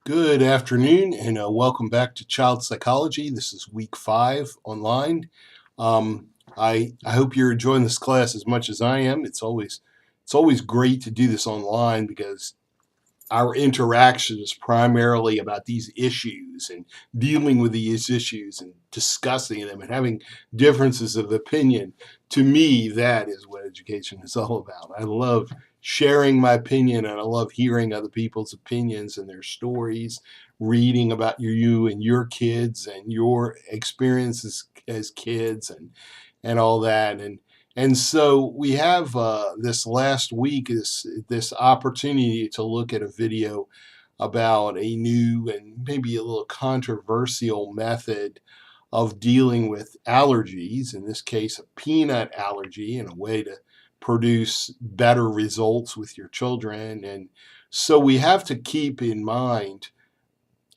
Good afternoon, and welcome back to Child Psychology. This is week 5 online. I hope you're enjoying this class as much as I am. It's always great to do this online because our interaction is primarily about these issues and dealing with these issues and discussing them and having differences of opinion. To me, that is what education is all about. I love sharing my opinion and I love hearing other people's opinions and their stories, reading about you and your kids and your experiences as kids and all that. And so we have this last week this opportunity to look at a video about a new and maybe a little controversial method of dealing with allergies, in this case a peanut allergy, and a way to produce better results with your children. And so we have to keep in mind,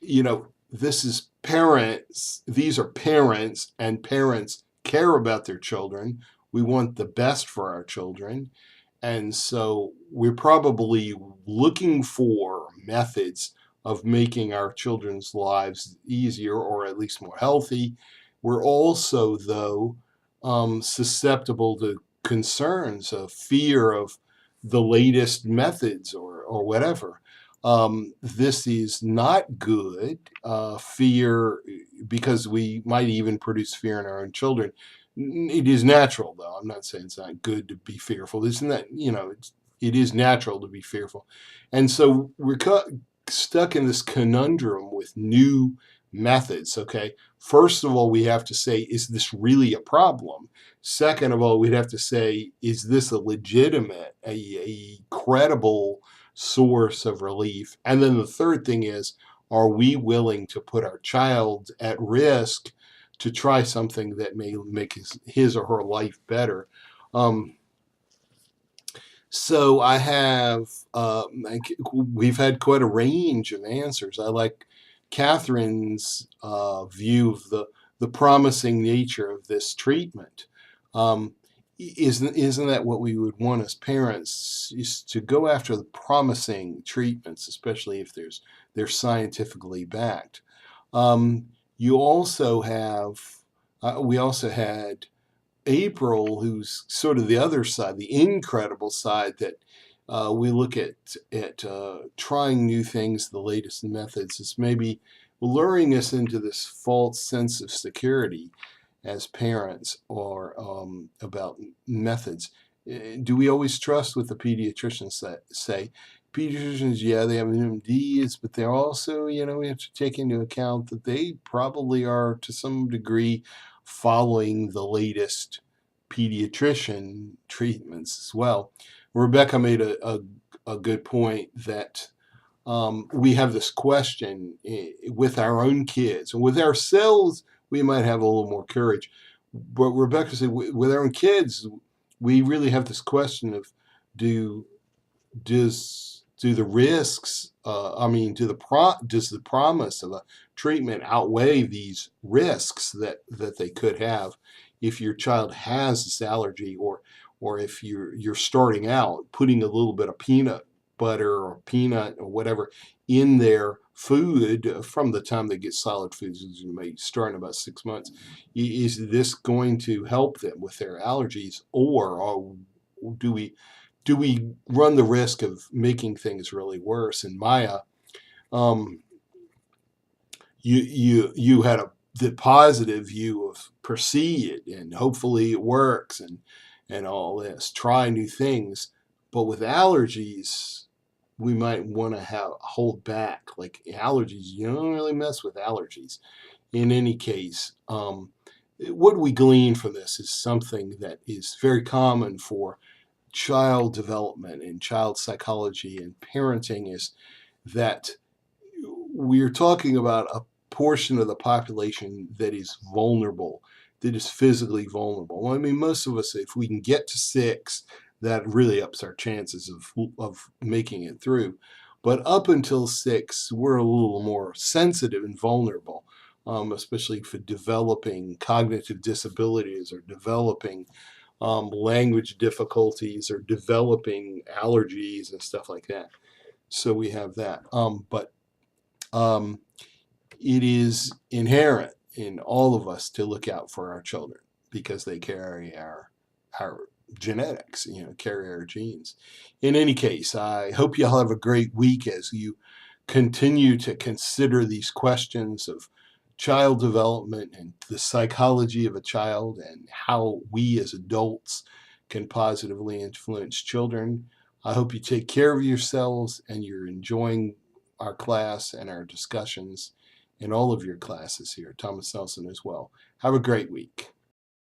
this is parents, these are parents, and parents care about their children. We want the best for our children. And so we're probably looking for methods of making our children's lives easier or at least more healthy. We're also, though, susceptible to concerns of fear of the latest methods or whatever. This is not good. Fear, because we might even produce fear in our own children. It is natural, though. I'm not saying it's not good to be fearful. Isn't that, it is natural to be fearful. And so we're stuck in this conundrum with new methods, okay? First of all, we have to say, is this really a problem? Second of all, we'd have to say, is this a legitimate, a credible source of relief? And then the third thing is, are we willing to put our child at risk to try something that may make his or her life better? So I have, we've had quite a range of answers. I like Catherine's view of the promising nature of this treatment. Isn't that what we would want as parents, is to go after the promising treatments, especially if they're scientifically backed. You also have, we also had April, who's sort of the other side, the incredible side, that we look at trying new things, the latest methods, is maybe luring us into this false sense of security as parents, or about methods. Do we always trust what the pediatricians say? Pediatricians, yeah, they have MDs, but they're also, we have to take into account that they probably are, to some degree, following the latest pediatrician treatments as well. Rebecca made a good point that we have this question with our own kids, and with ourselves we might have a little more courage, but Rebecca said with our own kids we really have this question of, do the risks, does the promise of a treatment outweigh these risks that they could have if your child has this allergy, or if you're starting out putting a little bit of peanut butter or peanut or whatever in their food from the time they get solid foods, which may start in about 6 months. Is this going to help them with their allergies, or do we run the risk of making things really worse? And Maya, um, you had the positive view of proceed and hopefully it works and all this. Try new things, but with allergies, we might want to hold back. Like allergies, you don't really mess with allergies. In any case, what we glean from this is something that is very common for child development and child psychology and parenting, is that we're talking about a portion of the population that is vulnerable, that is physically vulnerable. I mean, most of us, if we can get to 6, that really ups our chances of making it through. But up until 6, we're a little more sensitive and vulnerable, especially for developing cognitive disabilities, or developing language difficulties, or developing allergies and stuff like that. So we have that. But it is inherent in all of us to look out for our children because they carry our genetics, carry our genes. In any case, I hope you all have a great week as you continue to consider these questions of child development and the psychology of a child and how we as adults can positively influence children. I hope you take care of yourselves and you're enjoying our class and our discussions in all of your classes here, Thomas Nelson as well. Have a great week.